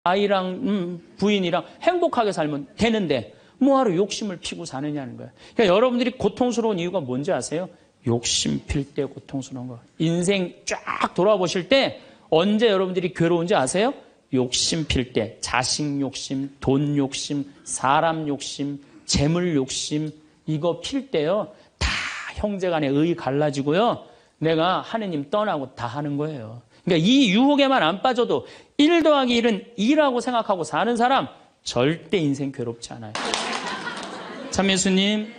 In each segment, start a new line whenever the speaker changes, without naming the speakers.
아이랑 부인이랑 행복하게 살면 되는데 뭐하러 욕심을 피고 사느냐는 거예요. 그러니까 여러분들이 고통스러운 이유가 뭔지 아세요? 욕심 필 때 고통스러운 거. 인생 쫙 돌아보실 때 언제 여러분들이 괴로운지 아세요? 욕심 필 때. 자식 욕심, 돈 욕심, 사람 욕심, 재물 욕심 이거 필 때요. 다 형제간에 의 갈라지고요. 내가 하느님 떠나고 다 하는 거예요. 그러니까 이 유혹에만 안 빠져도 1 더하기 1은 2라고 생각하고 사는 사람 절대 인생 괴롭지 않아요. 참 예수님.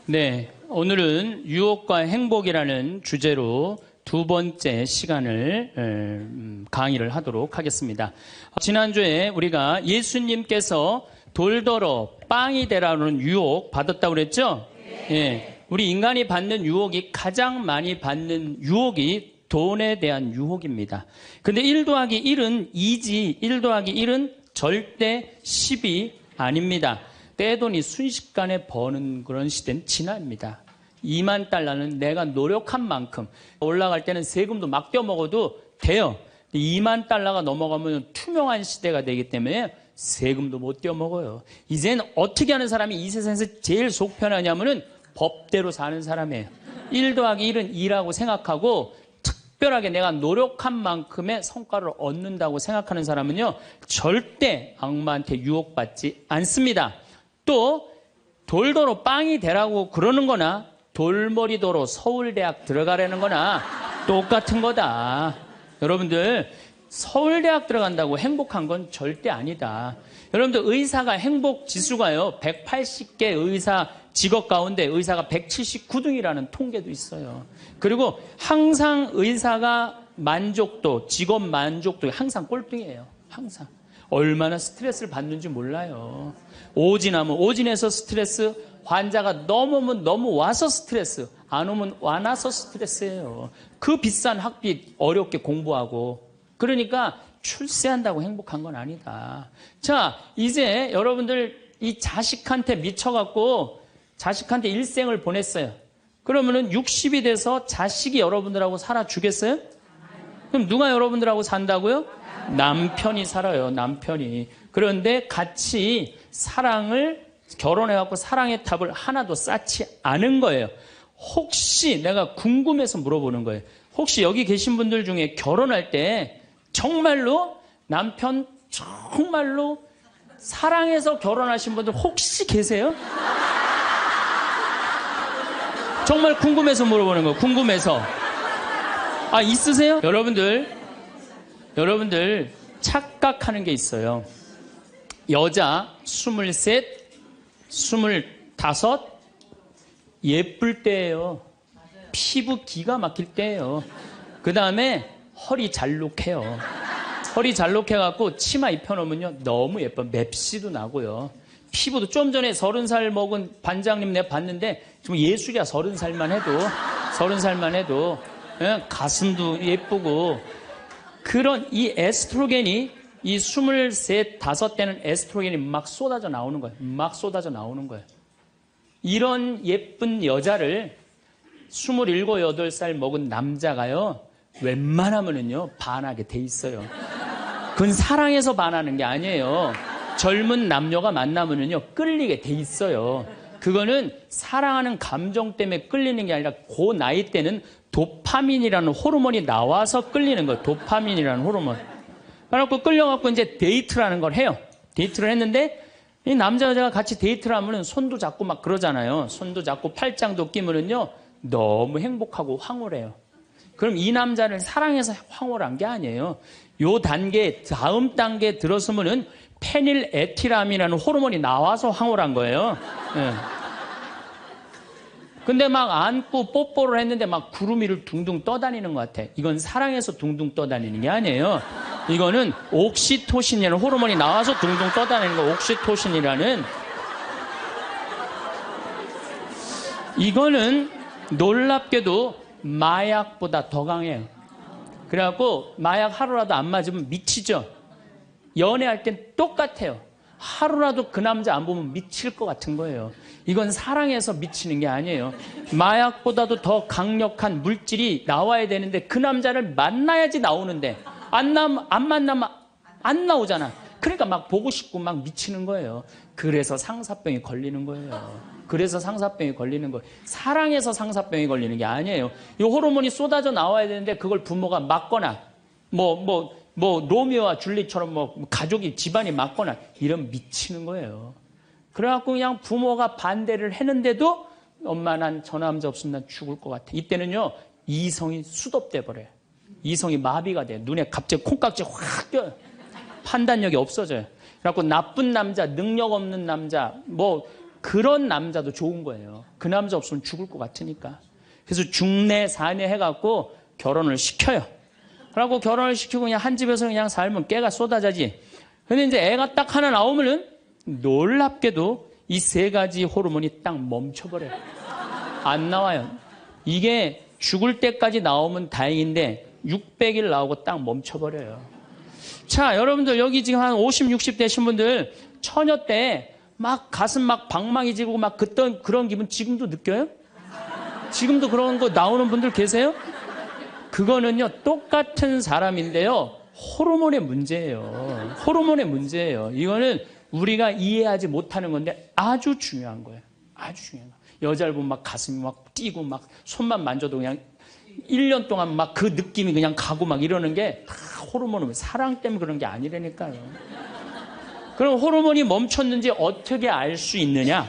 네, 오늘은 유혹과 행복이라는 주제로 두 번째 시간을 강의를 하도록 하겠습니다. 지난주에 우리가 예수님께서 돌더러 빵이 되라는 유혹 받았다고 그랬죠? 예, 우리 인간이 받는 유혹이 가장 많이 받는 유혹이 돈에 대한 유혹입니다. 근데 1 더하기 1은 2지 1 더하기 1은 절대 10이 아닙니다. 떼돈이 순식간에 버는 그런 시대는 지납니다. 2만 달러는 내가 노력한 만큼 올라갈 때는 세금도 막 떼어먹어도 돼요. 2만 달러가 넘어가면 투명한 시대가 되기 때문에 세금도 못 떼어먹어요. 이제는 어떻게 하는 사람이 이 세상에서 제일 속 편하냐면은 법대로 사는 사람이에요. 1 더하기 1은 2라고 생각하고 특별하게 내가 노력한 만큼의 성과를 얻는다고 생각하는 사람은요, 절대 악마한테 유혹받지 않습니다. 또 돌더러 빵이 되라고 그러는 거나 돌머리도로 서울대학 들어가라는 거나 똑같은 거다. 여러분들 서울대학 들어간다고 행복한 건 절대 아니다. 여러분들 의사가 행복 지수가요 180개 의사 직업 가운데 의사가 179등이라는 통계도 있어요. 그리고 항상 의사가 만족도, 직업 만족도 항상 꼴등이에요. 항상. 얼마나 스트레스를 받는지 몰라요. 오진하면 오진해서 스트레스, 환자가 너무 오면 너무 와서 스트레스, 안 오면 안 와서 스트레스예요. 그 비싼 학비 어렵게 공부하고. 그러니까 출세한다고 행복한 건 아니다. 자, 이제 여러분들 이 자식한테 미쳐갖고 자식한테 일생을 보냈어요. 그러면은 60이 돼서 자식이 여러분들하고 살아주겠어요? 그럼 누가 여러분들하고 산다고요? 남편이 살아요. 남편이. 그런데 같이 사랑을 결혼해갖고 사랑의 탑을 하나도 쌓지 않은 거예요. 혹시 내가 궁금해서 물어보는 거예요. 혹시 여기 계신 분들 중에 결혼할 때 정말로 남편 정말로 사랑해서 결혼하신 분들 혹시 계세요? 정말 궁금해서 물어보는 거예요. 궁금해서. 아, 있으세요? 여러분들 착각하는 게 있어요. 여자 23, 25 예쁠 때예요. 피부 기가 막힐 때예요. 그 다음에 허리 잘록해요. 허리 잘록해갖고 치마 입혀놓으면요 너무 예뻐. 맵시도 나고요. 피부도 좀 전에 30살 먹은 반장님 내가 봤는데 지금 예술이야. 30살만 해도 가슴도 예쁘고. 그런 이 에스트로겐이 이 23, 5때는 에스트로겐이 막 쏟아져 나오는 거예요. 막 쏟아져 나오는 거예요. 이런 예쁜 여자를 27, 8살 먹은 남자가요 웬만하면은요 반하게 돼 있어요. 그건 사랑해서 반하는 게 아니에요. 젊은 남녀가 만나면은요 끌리게 돼 있어요. 그거는 사랑하는 감정 때문에 끌리는 게 아니라 그 나이 때는 도파민이라는 호르몬이 나와서 끌리는 거예요. 도파민이라는 호르몬. 그래갖고 끌려갖고 이제 데이트라는 걸 해요. 데이트를 했는데 이 남자 여자가 같이 데이트를 하면은 손도 잡고 막 그러잖아요. 손도 잡고 팔짱도 끼면은요 너무 행복하고 황홀해요. 그럼 이 남자를 사랑해서 황홀한 게 아니에요. 요 단계, 다음 단계에 들어서면은 페닐에틸아민이라는 호르몬이 나와서 황홀한 거예요. 예. 근데 막 안고 뽀뽀를 했는데 막 구름 위를 둥둥 떠다니는 것 같아. 이건 사랑해서 둥둥 떠다니는 게 아니에요. 이거는 옥시토신이라는 호르몬이 나와서 둥둥 떠다니는 거. 옥시토신이라는. 이거는 놀랍게도 마약보다 더 강해요. 그래갖고 마약 하루라도 안 맞으면 미치죠. 연애할 땐 똑같아요. 하루라도 그 남자 안 보면 미칠 것 같은 거예요. 이건 사랑해서 미치는 게 아니에요. 마약보다도 더 강력한 물질이 나와야 되는데 그 남자를 만나야지 나오는데 안 만나면 안 나오잖아. 그러니까 막 보고 싶고 막 미치는 거예요. 그래서 상사병이 걸리는 거예요. 그래서 상사병이 걸리는 거예요. 사랑해서 상사병이 걸리는 게 아니에요. 이 호르몬이 쏟아져 나와야 되는데 그걸 부모가 막거나 로미오와 줄리처럼 가족이 집안이 막거나 이러면 미치는 거예요. 그래갖고 그냥 부모가 반대를 했는데도 엄마 난 저 남자 없으면 난 죽을 것 같아. 이때는요 이성이 수독돼 버려요. 이성이 마비가 돼요. 눈에 갑자기 콩깍지 확 껴요. 판단력이 없어져요. 그래갖고 나쁜 남자, 능력 없는 남자, 그런 남자도 좋은 거예요. 그 남자 없으면 죽을 것 같으니까. 그래서 중내, 사내 해갖고 결혼을 시켜요. 그래갖고 결혼을 시키고 그냥 한 집에서 그냥 살면 깨가 쏟아지지. 근데 이제 애가 딱 하나 나오면은 놀랍게도 이 세 가지 호르몬이 딱 멈춰버려요. 안 나와요. 이게 죽을 때까지 나오면 다행인데 600일 나오고 딱 멈춰버려요. 자, 여러분들 여기 지금 한 50, 60 되신 분들 처녀 때 막 가슴 막 방망이 지고 막 그런 기분 지금도 느껴요? 지금도 그런 거 나오는 분들 계세요? 그거는요 똑같은 사람인데요 호르몬의 문제예요. 호르몬의 문제예요. 이거는 우리가 이해하지 못하는 건데 아주 중요한 거예요. 아주 중요한 거예요. 여자를 보면 막 가슴이 막 뛰고 막 손만 만져도 그냥 1년 동안 막 그 느낌이 그냥 가고 막 이러는 게 다 호르몬은 사랑 때문에 그런 게 아니라니까요. 그럼 호르몬이 멈췄는지 어떻게 알 수 있느냐?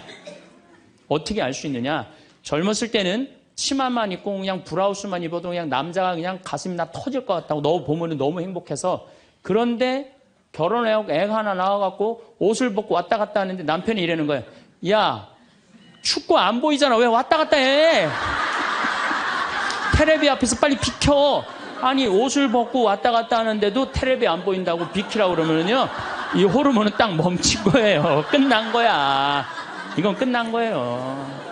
어떻게 알 수 있느냐? 젊었을 때는 치마만 입고 그냥 브라우스만 입어도 그냥 남자가 그냥 가슴이 나 터질 것 같다고 너 보면 너무 행복해서. 그런데 결혼하고 애가 하나 나와갖고 옷을 벗고 왔다 갔다 하는데 남편이 이러는 거예요. 야, 춥고 안 보이잖아. 왜 왔다 갔다 해? 테레비 앞에서 빨리 비켜. 아니 옷을 벗고 왔다 갔다 하는데도 테레비 안 보인다고 비키라고 그러면요 이 호르몬은 딱 멈춘 거예요. 끝난 거야. 이건 끝난 거예요.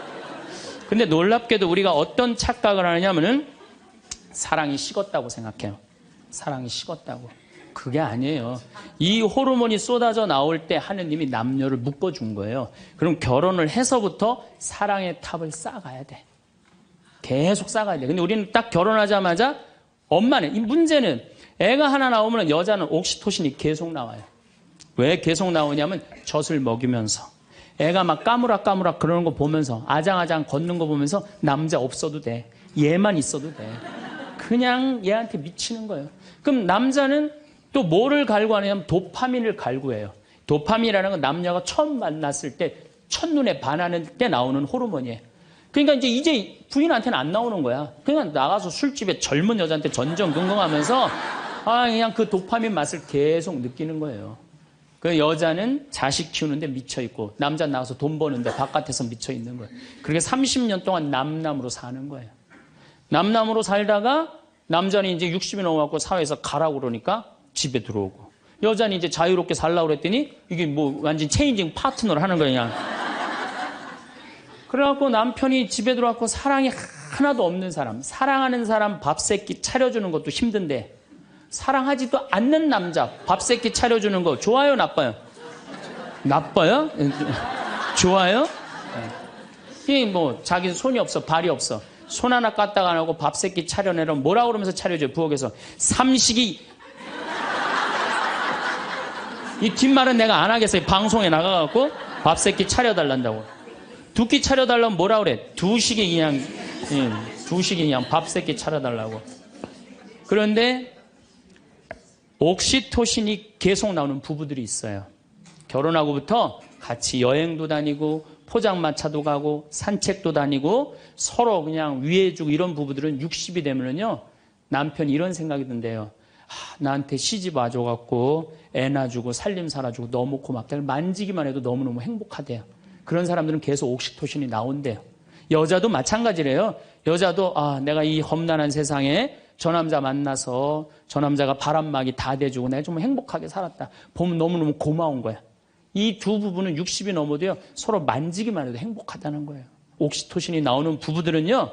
근데 놀랍게도 우리가 어떤 착각을 하느냐면은 사랑이 식었다고 생각해요. 사랑이 식었다고. 그게 아니에요. 이 호르몬이 쏟아져 나올 때 하느님이 남녀를 묶어준 거예요. 그럼 결혼을 해서부터 사랑의 탑을 쌓아가야 돼. 계속 쌓아가야 돼. 근데 우리는 딱 결혼하자마자 엄마는, 이 문제는 애가 하나 나오면 여자는 옥시토신이 계속 나와요. 왜 계속 나오냐면 젖을 먹이면서 애가 막 까무락까무락 그러는 거 보면서 아장아장 걷는 거 보면서 남자 없어도 돼. 얘만 있어도 돼. 그냥 얘한테 미치는 거예요. 그럼 남자는 또 뭐를 갈구하냐면 도파민을 갈구해요. 도파민이라는 건 남녀가 처음 만났을 때 첫눈에 반하는 때 나오는 호르몬이에요. 그러니까 이제 부인한테는 안 나오는 거야. 그냥 나가서 술집에 젊은 여자한테 전전긍긍하면서 그냥 그 도파민 맛을 계속 느끼는 거예요. 그 여자는 자식 키우는데 미쳐있고 남자 나가서 돈 버는데 바깥에서 미쳐있는 거예요. 그렇게 30년 동안 남남으로 사는 거예요. 남남으로 살다가 남자는 이제 60이 넘어갖고 사회에서 가라고 그러니까 집에 들어오고 여자는 이제 자유롭게 살라고 그랬더니 이게 완전 체인징 파트너를 하는 거야. 그래갖고 남편이 집에 들어왔고 사랑이 하나도 없는 사람, 사랑하는 사람 밥 세끼 차려주는 것도 힘든데 사랑하지도 않는 남자 밥 세끼 차려주는 거 좋아요, 나빠요? 나빠요? 좋아요? 이게 자기는 손이 없어, 발이 없어. 손 하나 까딱 안 하고 밥 세끼 차려내면 뭐라고 그러면서 차려줘요, 부엌에서. 삼식이. 이 뒷말은 내가 안 하겠어요. 방송에 나가갖고 밥 세끼 차려달란다고. 두 끼 차려달라면 뭐라 그래? 두 식이 그냥 밥 세끼 차려달라고. 그런데 옥시토신이 계속 나오는 부부들이 있어요. 결혼하고부터 같이 여행도 다니고 포장마차도 가고 산책도 다니고 서로 그냥 위해주고 이런 부부들은 60이 되면은요 남편이 이런 생각이 든대요. 나한테 시집 와줘갖고 애 낳아주고 살림 살아주고 너무 고맙다. 만지기만 해도 너무너무 행복하대요. 그런 사람들은 계속 옥시토신이 나온대요. 여자도 마찬가지래요. 여자도 내가 이 험난한 세상에 저 남자 만나서 저 남자가 바람막이 다 대주고 내가 좀 행복하게 살았다. 보면 너무너무 고마운 거야. 이 두 부부는 60이 넘어도요 서로 만지기만 해도 행복하다는 거예요. 옥시토신이 나오는 부부들은요,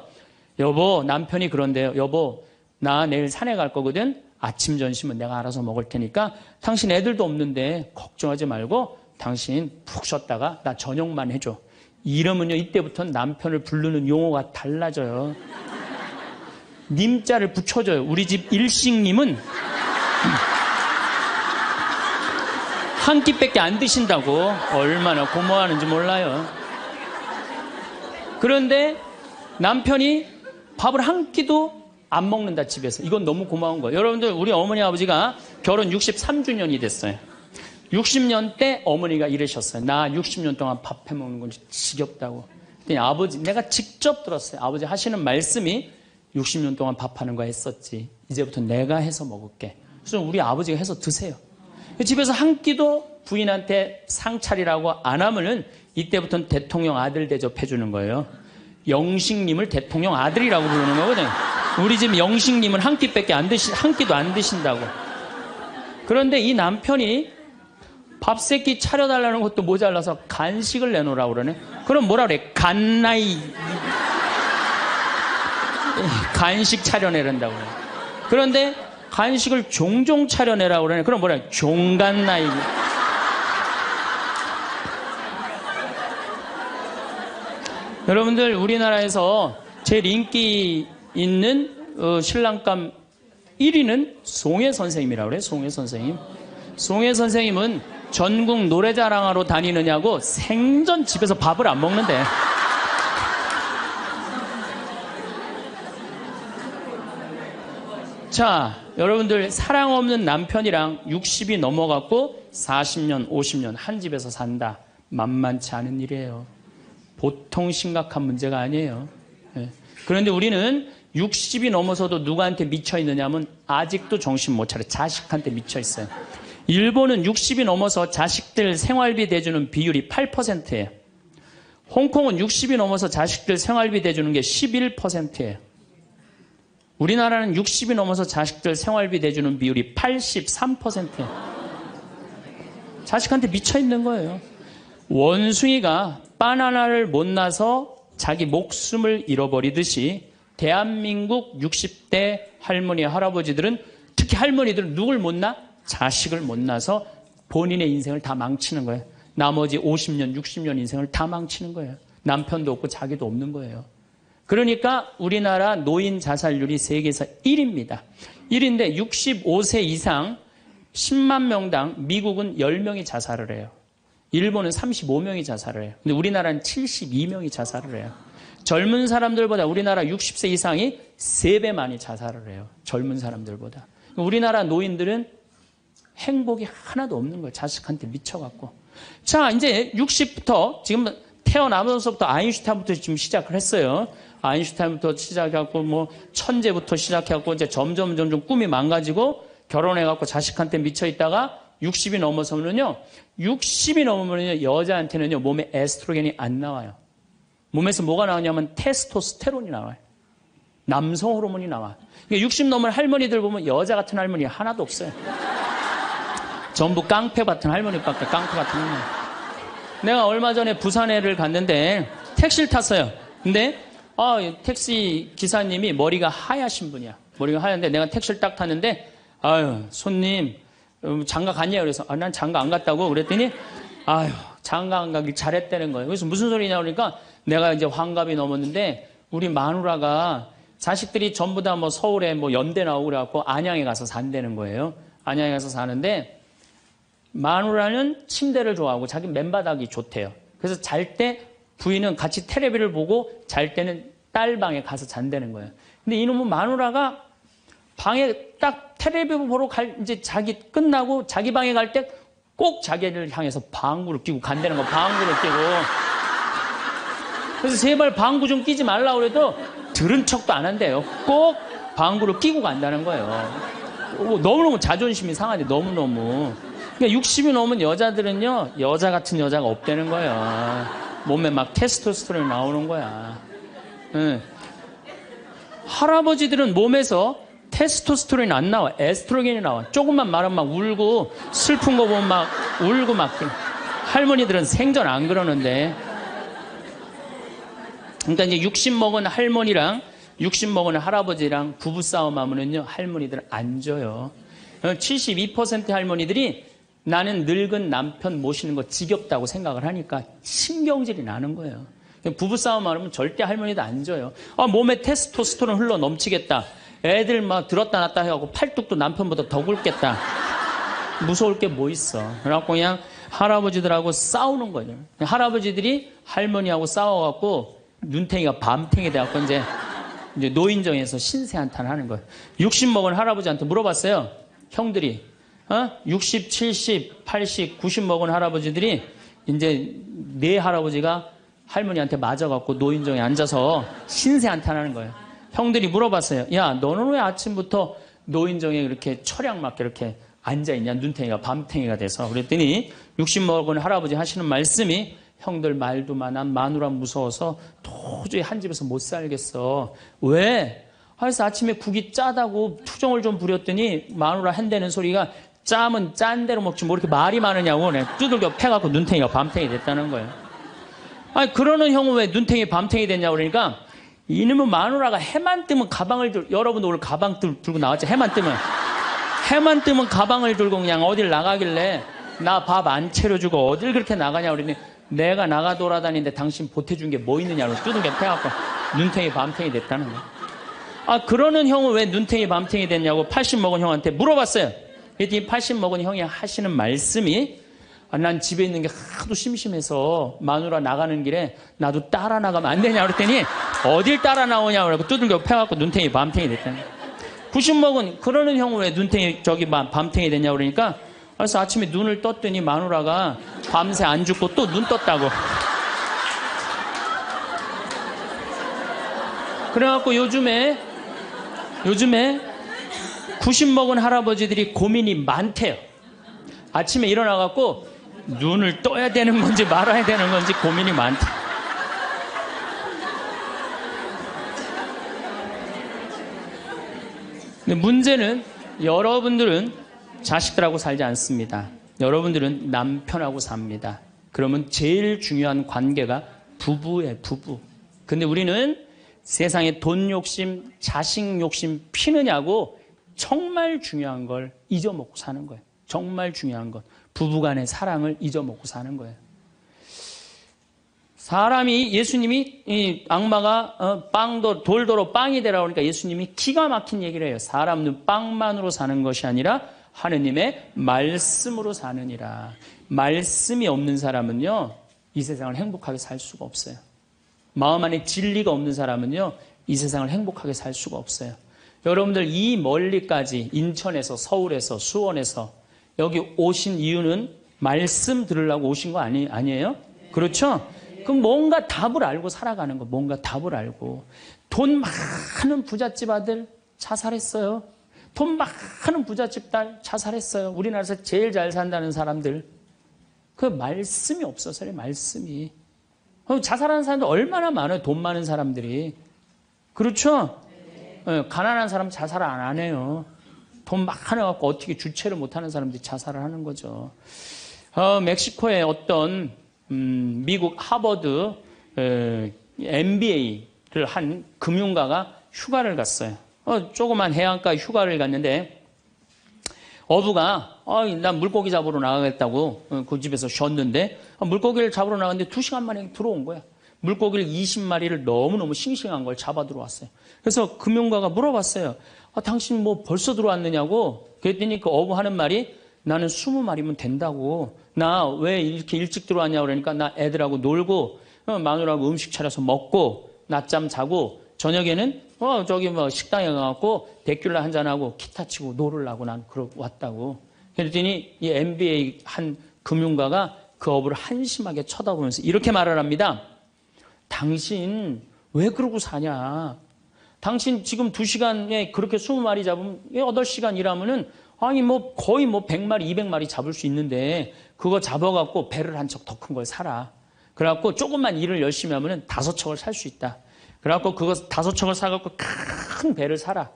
여보 남편이 그런데요. 여보 나 내일 산에 갈 거거든. 아침 점심은 내가 알아서 먹을 테니까 당신 애들도 없는데 걱정하지 말고 당신 푹 쉬었다가 나 저녁만 해줘. 이러면요 이때부터 남편을 부르는 용어가 달라져요. 님자를 붙여줘요. 우리 집 일식님은 한 끼밖에 안 드신다고. 얼마나 고마워하는지 몰라요. 그런데 남편이 밥을 한 끼도 안 먹는다, 집에서. 이건 너무 고마운 거예요. 여러분들, 우리 어머니 아버지가 결혼 63주년이 됐어요. 60년 때 어머니가 이러셨어요. 나 60년 동안 밥 해먹는 건 지겹다고. 그랬더니 아버지, 내가 직접 들었어요. 아버지 하시는 말씀이 60년 동안 밥하는 거 했었지. 이제부터 내가 해서 먹을게. 그래서 우리 아버지가 해서 드세요. 집에서 한 끼도 부인한테 상 차리라고 안 하면은 이때부터는 대통령 아들 대접해 주는 거예요. 영식님을 대통령 아들이라고 부르는 거거든요. 우리 집 영식님은 한 끼밖에 한 끼도 안 드신다고. 그런데 이 남편이 밥 세 끼 차려달라는 것도 모자라서 간식을 내놓으라고 그러네. 그럼 뭐라 그래? 간나이. 간식 차려내란다고 그래. 그런데 간식을 종종 차려내라고 그러네. 그럼 뭐라 그래? 종간나이. 여러분들, 우리나라에서 제일 인기 있는 신랑감 1위는 송혜 선생님이라고 그래요. 송혜 선생님. 송혜 선생님은 전국 노래자랑하러 다니느냐고 생전 집에서 밥을 안 먹는데. 자, 여러분들, 사랑 없는 남편이랑 60이 넘어갔고 40년, 50년 한 집에서 산다. 만만치 않은 일이에요. 보통 심각한 문제가 아니에요. 그런데 우리는 60이 넘어서도 누구한테 미쳐 있느냐면 아직도 정신 못 차려. 자식한테 미쳐 있어요. 일본은 60이 넘어서 자식들 생활비 대주는 비율이 8%예요. 홍콩은 60이 넘어서 자식들 생활비 대주는 게 11%예요. 우리나라는 60이 넘어서 자식들 생활비 대주는 비율이 83%예요. 자식한테 미쳐 있는 거예요. 원숭이가 바나나를 못 나서 자기 목숨을 잃어버리듯이 대한민국 60대 할머니, 할아버지들은, 특히 할머니들은 누굴 못 낳아? 자식을 못 낳아서 본인의 인생을 다 망치는 거예요. 나머지 50년, 60년 인생을 다 망치는 거예요. 남편도 없고 자기도 없는 거예요. 그러니까 우리나라 노인 자살률이 세계에서 1위입니다. 1위인데 65세 이상 10만 명당 미국은 10명이 자살을 해요. 일본은 35명이 자살을 해요. 근데 우리나라는 72명이 자살을 해요. 젊은 사람들보다 우리나라 60세 이상이 3배 많이 자살을 해요. 젊은 사람들보다. 우리나라 노인들은 행복이 하나도 없는 거예요. 자식한테 미쳐갖고. 자, 이제 60부터 지금 태어나면서부터 아인슈타인부터 지금 시작을 했어요. 아인슈타인부터 시작해갖고 뭐 천재부터 시작해갖고 이제 점점 꿈이 망가지고 결혼해갖고 자식한테 미쳐 있다가 60이 넘어서면요. 60이 넘으면요. 여자한테는요. 몸에 에스트로겐이 안 나와요. 몸에서 뭐가 나오냐면 테스토스테론이 나와요. 남성 호르몬이 나와요. 60 넘은 할머니들 보면 여자 같은 할머니 하나도 없어요. 전부 깡패 같은 할머니밖에, 깡패 같은 할머니. 내가 얼마 전에 부산에를 갔는데 택시를 탔어요. 근데 택시 기사님이 머리가 하얗신 분이야. 머리가 하얀데 내가 택시를 딱 탔는데 아유, 손님 장가 갔냐? 그래서 난 장가 안 갔다고 그랬더니 아유, 장가 안 가길 잘했다는 거예요. 그래서 무슨 소리냐 그러니까 내가 이제 환갑이 넘었는데 우리 마누라가 자식들이 전부 다 뭐 서울에 뭐 연대 나오고 그래갖고 안양에 가서 산다는 거예요. 안양에 가서 사는데 마누라는 침대를 좋아하고 자기 맨바닥이 좋대요. 그래서 잘 때 부인은 같이 텔레비를 보고 잘 때는 딸 방에 가서 잔다는 거예요. 근데 이놈은 마누라가 방에 딱 텔레비 보러 이제 자기 끝나고 자기 방에 갈 때 꼭 자기를 향해서 방구를 끼고 간다는 거, 방구를 끼고. 그래서 제발 방구 좀 끼지 말라고 그래도 들은 척도 안 한대요. 꼭 방구를 끼고 간다는 거예요. 너무너무 자존심이 상하지, 너무너무. 그러니까 60이 넘은 여자들은요, 여자 같은 여자가 없다는 거예요. 몸에 막 테스토스테론이 나오는 거야. 할아버지들은 몸에서 테스토스테론이 안 나와. 에스트로겐이 나와. 조금만 말하면 막 울고, 슬픈 거 보면 막 울고 막. 할머니들은 생전 안 그러는데. 그러니까 이제 60 먹은 할머니랑 60 먹은 할아버지랑 부부싸움 하면은요, 할머니들은 안 져요. 72% 할머니들이 나는 늙은 남편 모시는 거 지겹다고 생각을 하니까 신경질이 나는 거예요. 부부싸움 하면 절대 할머니도 안 져요. 몸에 테스토스테론 흘러 넘치겠다. 애들 막 들었다 놨다 해갖고 팔뚝도 남편보다 더 굵겠다. 무서울 게 뭐 있어. 그래갖고 그냥 할아버지들하고 싸우는 거죠. 할아버지들이 할머니하고 싸워갖고 눈탱이가 밤탱이 돼갖고 이제 노인정에서 신세한탄 하는 거예요. 60 먹은 할아버지한테 물어봤어요. 형들이. 60, 70, 80, 90 먹은 할아버지들이 이제 네 할아버지가 할머니한테 맞아갖고 노인정에 앉아서 신세한탄하는 거예요. 형들이 물어봤어요. 야, 너는 왜 아침부터 노인정에 그렇게 철양 맞게 이렇게 앉아있냐? 눈탱이가 밤탱이가 돼서. 그랬더니 60 먹은 할아버지 하시는 말씀이 형들 말도 많아 마누라 무서워서 도저히 한 집에서 못 살겠어. 왜? 그래서 아침에 국이 짜다고 투정을 좀 부렸더니 마누라 한다는 소리가 짜면 짠 대로 먹지 뭐 이렇게 말이 많으냐고 두들겨 패갖고 눈탱이가 밤탱이 됐다는 거예요. 아니 그러는 형은 왜 눈탱이 밤탱이 됐냐고 그러니까 이놈의 마누라가 해만 뜨면 가방을 여러분도 오늘 가방 들고 나왔죠. 해만 뜨면 가방을 들고 그냥 어딜 나가길래 나 밥 안 차려주고 어딜 그렇게 나가냐고 그러니 내가 나가 돌아다니는데 당신 보태준 게 뭐 있느냐고 두들겨 패갖고 눈탱이 밤탱이 됐다는 거예요. 아 그러는 형은 왜 눈탱이 밤탱이 됐냐고 80 먹은 형한테 물어봤어요. 그랬더니 80 먹은 형이 하시는 말씀이 난 집에 있는 게 하도 심심해서 마누라 나가는 길에 나도 따라 나가면 안 되냐 그랬더니 어딜 따라 나오냐고 그러고 두들겨 패갖고 눈탱이 밤탱이 됐다는 거예요. 90 먹은 그러는 형은 왜 눈탱이 밤탱이 됐냐고 그러니까 그래서 아침에 눈을 떴더니 마누라가 밤새 안 죽고 또 눈 떴다고. 그래갖고 요즘에 90 먹은 할아버지들이 고민이 많대요. 아침에 일어나갖고 눈을 떠야 되는 건지 말아야 되는 건지 고민이 많대. 근데 문제는 여러분들은 자식들하고 살지 않습니다. 여러분들은 남편하고 삽니다. 그러면 제일 중요한 관계가 부부예요, 부부. 근데 우리는 세상에 돈 욕심, 자식 욕심 피느냐고 정말 중요한 걸 잊어먹고 사는 거예요. 정말 중요한 것. 부부간의 사랑을 잊어먹고 사는 거예요. 사람이 예수님이 이 악마가 돌도로 빵이 되라고 하니까 예수님이 기가 막힌 얘기를 해요. 사람은 빵만으로 사는 것이 아니라 하느님의 말씀으로 사느니라. 말씀이 없는 사람은요, 이 세상을 행복하게 살 수가 없어요. 마음 안에 진리가 없는 사람은요, 이 세상을 행복하게 살 수가 없어요. 여러분들 이 멀리까지 인천에서 서울에서 수원에서 여기 오신 이유는 말씀 들으려고 오신 거 아니에요? 그렇죠? 그럼 뭔가 답을 알고 살아가는 거, 뭔가 답을 알고. 돈 많은 부잣집 아들 자살했어요. 돈 많은 부잣집 딸 자살했어요. 우리나라에서 제일 잘 산다는 사람들. 그 말씀이 없어서요, 말씀이. 자살하는 사람들 얼마나 많아요, 돈 많은 사람들이. 그렇죠? 네, 가난한 사람 자살 안 해요. 돈 많아갖고 어떻게 주체를 못하는 사람들이 자살을 하는 거죠. 멕시코의 어떤 미국 하버드 MBA를 한 금융가가 휴가를 갔어요. 조그만 해안가 휴가를 갔는데 어부가 난 물고기 잡으러 나가겠다고 그 집에서 쉬었는데 물고기를 잡으러 나갔는데 2시간 만에 들어온 거야. 물고기를 20마리를 너무너무 싱싱한 걸 잡아 들어왔어요. 그래서 금융가가 물어봤어요. 당신 뭐 벌써 들어왔느냐고. 그랬더니 그 어부 하는 말이 나는 20마리면 된다고. 나 왜 이렇게 일찍 들어왔냐고 그러니까 나 애들하고 놀고 마누라하고 음식 차려서 먹고 낮잠 자고 저녁에는 저기 뭐 식당에 가갖고 데큘라 한잔하고 기타 치고 놀으려고 난 왔다고. 그랬더니 이 MBA 한 금융가가 그 어부를 한심하게 쳐다보면서 이렇게 말을 합니다. 당신 왜 그러고 사냐. 당신 지금 2시간에 그렇게 20마리 잡으면 8시간 일하면은 거의 100마리, 200마리 잡을 수 있는데 그거 잡아갖고 배를 한 척 더 큰 걸 사라. 그래갖고 조금만 일을 열심히 하면은 5척을 살 수 있다. 그래갖고 그거 5척을 사갖고 큰 배를 사라.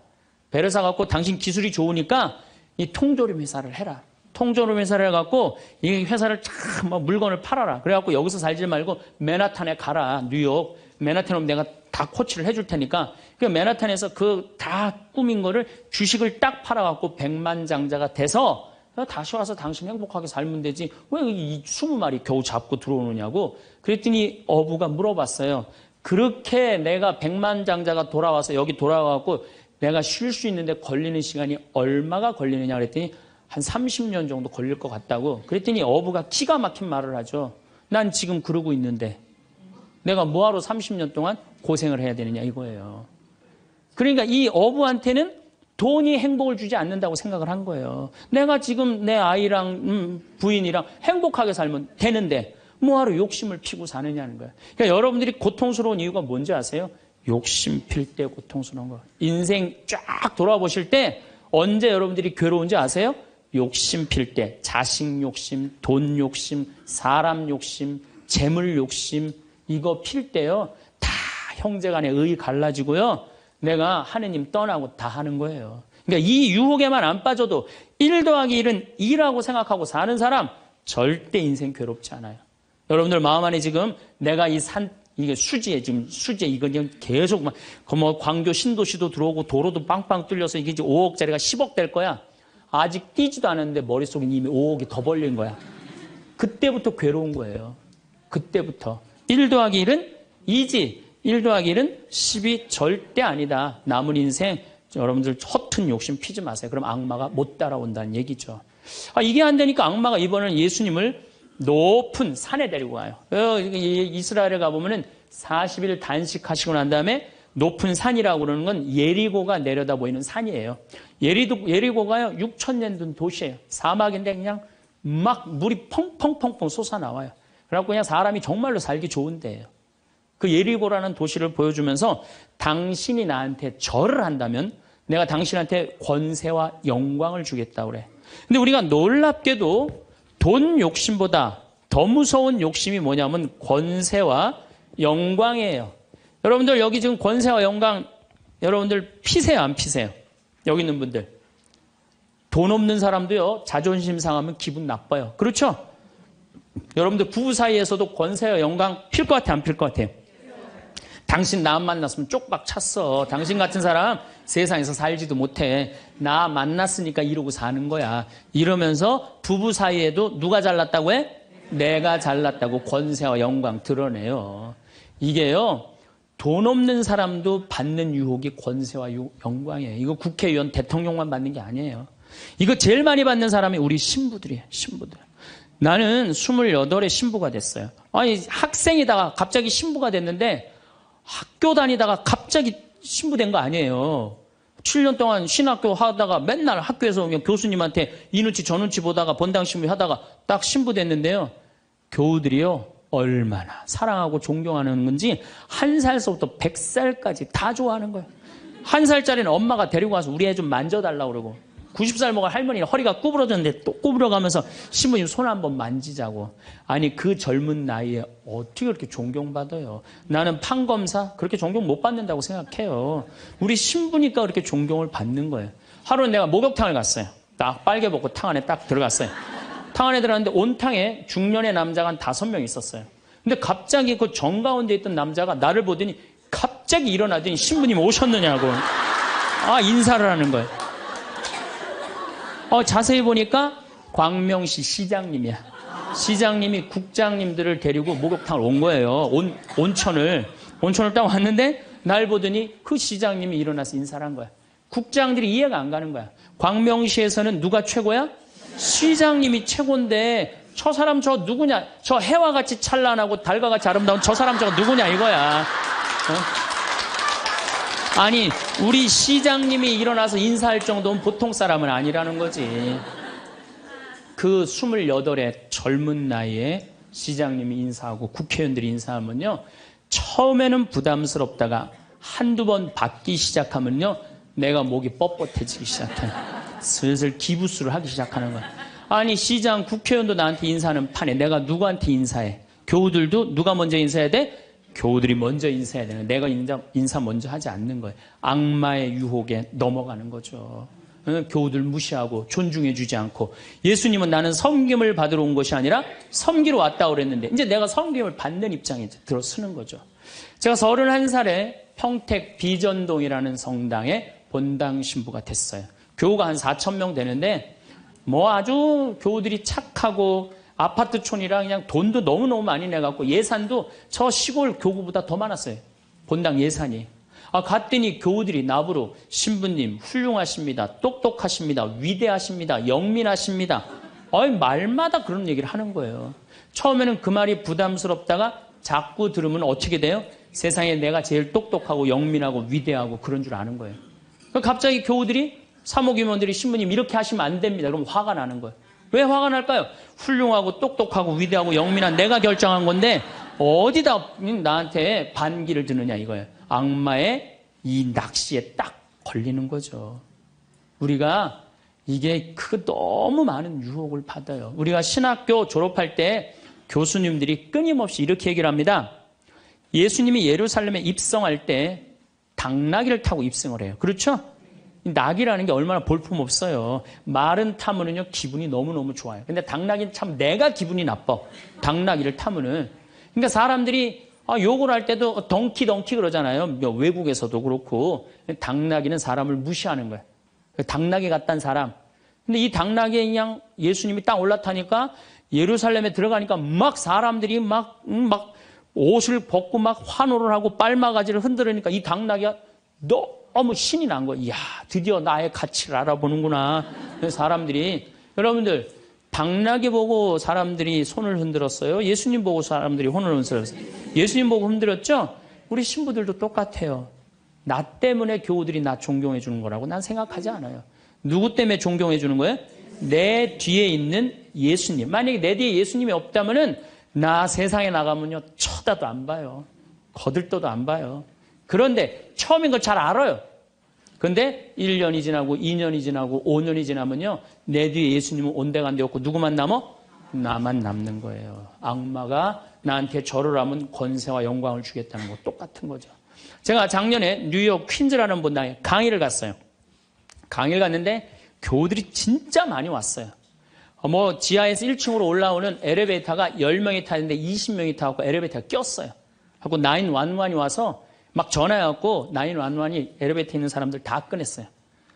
배를 사갖고 당신 기술이 좋으니까 이 통조림 회사를 해라. 통조림 회사를 해갖고 이 회사를 참 물건을 팔아라. 그래갖고 여기서 살지 말고 맨하탄에 가라. 뉴욕. 맨하탄에 오면 내가 다 코치를 해줄 테니까 그 맨하탄에서 그 다 꾸민 거를 주식을 딱 팔아갖고 백만장자가 돼서 다시 와서 당신 행복하게 살면 되지 왜 이 20마리 겨우 잡고 들어오느냐고. 그랬더니 어부가 물어봤어요. 그렇게 내가 백만장자가 돌아와서 여기 돌아와갖고 내가 쉴 수 있는데 걸리는 시간이 얼마가 걸리느냐 그랬더니 한 30년 정도 걸릴 것 같다고. 그랬더니 어부가 기가 막힌 말을 하죠. 난 지금 그러고 있는데 내가 뭐하러 30년 동안 고생을 해야 되느냐 이거예요. 그러니까 이 어부한테는 돈이 행복을 주지 않는다고 생각을 한 거예요. 내가 지금 내 아이랑 부인이랑 행복하게 살면 되는데 뭐하러 욕심을 피고 사느냐는 거예요. 그러니까 여러분들이 고통스러운 이유가 뭔지 아세요? 욕심 필 때 고통스러운 거. 인생 쫙 돌아보실 때 언제 여러분들이 괴로운지 아세요? 욕심 필 때. 자식 욕심, 돈 욕심, 사람 욕심, 재물 욕심 이거 필 때요. 다 형제간에 의 갈라지고요. 내가 하느님 떠나고 다 하는 거예요. 그러니까 이 유혹에만 안 빠져도 1 더하기 1은 2라고 생각하고 사는 사람 절대 인생 괴롭지 않아요. 여러분들 마음 안에 지금 내가 이게 수지에 지금 수지에 이거 계속 막 뭐 광교 신도시도 들어오고 도로도 빵빵 뚫려서 이게 이제 5억짜리가 10억 될 거야. 아직 뛰지도 않았는데 머릿속에 이미 5억이 더 벌린 거야. 그때부터 괴로운 거예요. 그때부터. 1 더하기 1은 2지. 1 더하기 1은 10이 절대 아니다. 남은 인생 여러분들 허튼 욕심 피지 마세요. 그럼 악마가 못 따라온다는 얘기죠. 이게 안 되니까 악마가 이번에는 예수님을 높은 산에 데리고 가요. 이스라엘에 가보면은 40일 단식하시고 난 다음에 높은 산이라고 그러는 건 예리고가 내려다 보이는 산이에요. 예리고가요, 6,000년 된 도시예요. 사막인데 그냥 막 물이 펑펑펑펑 솟아나와요. 그래갖고 그냥 사람이 정말로 살기 좋은 데예요. 그 예리고라는 도시를 보여주면서 당신이 나한테 절을 한다면 내가 당신한테 권세와 영광을 주겠다고 그래. 근데 우리가 놀랍게도 돈 욕심보다 더 무서운 욕심이 뭐냐면 권세와 영광이에요. 여러분들 여기 지금 권세와 영광 여러분들 피세요 안 피세요? 여기 있는 분들. 돈 없는 사람도요 자존심 상하면 기분 나빠요. 그렇죠? 여러분들 부부 사이에서도 권세와 영광 필 것 같아 안 필 것 같아요? 당신 나 만났으면 쪽박 찼어. 당신 같은 사람 세상에서 살지도 못해. 나 만났으니까 이러고 사는 거야. 이러면서 부부 사이에도 누가 잘났다고 해? 내가 잘났다고 권세와 영광 드러내요. 이게요. 돈 없는 사람도 받는 유혹이 권세와 영광이에요. 이거 국회의원 대통령만 받는 게 아니에요. 이거 제일 많이 받는 사람이 우리 신부들이에요. 신부들. 나는 28에 신부가 됐어요. 아니 학생이다가 갑자기 신부가 됐는데 학교 다니다가 갑자기 신부된 거 아니에요. 7년 동안 신학교 하다가 맨날 학교에서 그냥 교수님한테 이 눈치 저 눈치 보다가 본당 신부 하다가 딱 신부 됐는데요. 교우들이요. 얼마나 사랑하고 존경하는 건지 1살서부터 100살까지 다 좋아하는 거예요. 1살짜리는 엄마가 데리고 와서 우리 애 좀 만져달라고 그러고 90살 먹은 할머니는 허리가 구부러졌는데 또 구부러가면서 신부님 손 한번 만지자고. 아니 그 젊은 나이에 어떻게 그렇게 존경받아요. 나는 판검사 그렇게 존경 못 받는다고 생각해요. 우리 신부니까 그렇게 존경을 받는 거예요. 하루는 내가 목욕탕을 갔어요. 딱 빨개 벗고 탕 안에 딱 들어갔어요. 탕 안에 들어갔는데 온탕에 중년의 남자가 한 5명 있었어요. 근데 갑자기 그 정가운데 있던 남자가 나를 보더니 갑자기 일어나더니 신부님 오셨느냐고 인사를 하는 거예요. 자세히 보니까 광명시 시장님이야. 시장님이 국장님들을 데리고 목욕탕을 온 거예요. 온천을 딱 왔는데 날 보더니 그 시장님이 일어나서 인사를 한 거야. 국장들이 이해가 안 가는 거야. 광명시에서는 누가 최고야? 시장님이 최고인데 저 사람 저 누구냐? 저 해와 같이 찬란하고 달과 같이 아름다운 저 사람 저거 누구냐 이거야. 아니 우리 시장님이 일어나서 인사할 정도는 보통 사람은 아니라는 거지. 그 28의 젊은 나이에 시장님이 인사하고 국회의원들이 인사하면요. 처음에는 부담스럽다가 한두 번 받기 시작하면요. 내가 목이 뻣뻣해지기 시작해. 슬슬 기부수를 하기 시작하는 거야. 아니 시장 국회의원도 나한테 인사하는 판에 내가 누구한테 인사해? 교우들도 누가 먼저 인사해야 돼? 교우들이 먼저 인사해야 되는 내가 인사 먼저 하지 않는 거예요. 악마의 유혹에 넘어가는 거죠. 교우들 무시하고 존중해 주지 않고 예수님은 나는 섬김을 받으러 온 것이 아니라 섬기러 왔다고 그랬는데 이제 내가 섬김을 받는 입장에 들어서는 거죠. 제가 31살에 평택 비전동이라는 성당에 본당 신부가 됐어요. 교우가 한 4,000명 되는데 뭐 아주 교우들이 착하고 아파트촌이라 그냥 돈도 너무너무 많이 내갖고 예산도 저 시골 교구보다 더 많았어요. 본당 예산이. 갔더니 교우들이 나보러 신부님 훌륭하십니다. 똑똑하십니다. 위대하십니다. 영민하십니다. 말마다 그런 얘기를 하는 거예요. 처음에는 그 말이 부담스럽다가 자꾸 들으면 어떻게 돼요? 세상에 내가 제일 똑똑하고 영민하고 위대하고 그런 줄 아는 거예요. 갑자기 교우들이 사모임원들이 신부님 이렇게 하시면 안 됩니다. 그럼 화가 나는 거예요. 왜 화가 날까요? 훌륭하고 똑똑하고 위대하고 영민한 내가 결정한 건데 어디다 나한테 반기를 드느냐 이거예요. 악마의 이 낚시에 딱 걸리는 거죠. 우리가 이게 너무 많은 유혹을 받아요. 우리가 신학교 졸업할 때 교수님들이 끊임없이 이렇게 얘기를 합니다. 예수님이 예루살렘에 입성할 때 당나귀를 타고 입성을 해요. 그렇죠? 낙이라는 게 얼마나 볼품없어요. 말은 타면은요 기분이 너무너무 좋아요. 근데 당나귀는 참 내가 기분이 나빠. 당나귀를 타면은. 그러니까 사람들이 욕을 할 때도 덩키 그러잖아요. 외국에서도 그렇고. 당나귀는 사람을 무시하는 거예요. 당나귀 같다는 사람. 근데 이 당나귀에 그냥 예수님이 딱 올라타니까 예루살렘에 들어가니까 막 사람들이 막 옷을 벗고 막 환호를 하고 빨마가지를 흔들으니까 이 당나귀가 너무 신이 난 거예요. 이야, 드디어 나의 가치를 알아보는구나. 사람들이. 여러분들, 당나귀 보고 사람들이 손을 흔들었어요? 예수님 보고 사람들이 손을 흔들었어요? 예수님 보고 흔들었죠? 우리 신부들도 똑같아요. 나 때문에 교우들이 나 존경해 주는 거라고 난 생각하지 않아요. 누구 때문에 존경해 주는 거예요? 내 뒤에 있는 예수님. 만약에 내 뒤에 예수님이 없다면은 나 세상에 나가면요 쳐다도 안 봐요. 거들떠도 안 봐요. 그런데 처음인 걸 잘 알아요. 그런데 1년이 지나고 2년이 지나고 5년이 지나면요 내 뒤에 예수님은 온데간데 없고 누구만 남어? 나만 남는 거예요. 악마가 나한테 절을 하면 권세와 영광을 주겠다는 거 똑같은 거죠. 제가 작년에 뉴욕 퀸즈라는 분당에 강의를 갔어요. 강의를 갔는데 교우들이 진짜 많이 왔어요. 지하에서 1층으로 올라오는 엘리베이터가 10명이 타는데 20명이 타고 엘리베이터가 꼈어요. 하고 911이 와서 막 전화해갖고 911이 엘리베이터에 있는 사람들 다 꺼냈어요.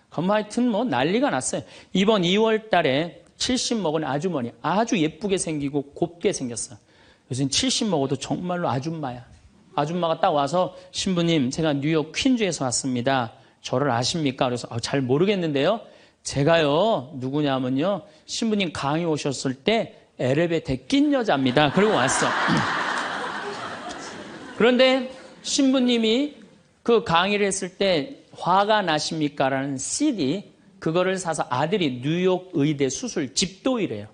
그럼 하여튼 난리가 났어요. 이번 2월 달에 70 먹은 아주머니 아주 예쁘게 생기고 곱게 생겼어요. 요즘 70 먹어도 정말로 아줌마야. 아줌마가 딱 와서 신부님 제가 뉴욕 퀸즈에서 왔습니다. 저를 아십니까? 그래서 잘 모르겠는데요. 제가요 누구냐면요 신부님 강의 오셨을 때 엘리베이터에 낀 여자입니다. 그리고 왔어. 그런데 신부님이 그 강의를 했을 때 화가 나십니까? 라는 CD 그거를 사서 아들이 뉴욕 의대 수술 집도이래요.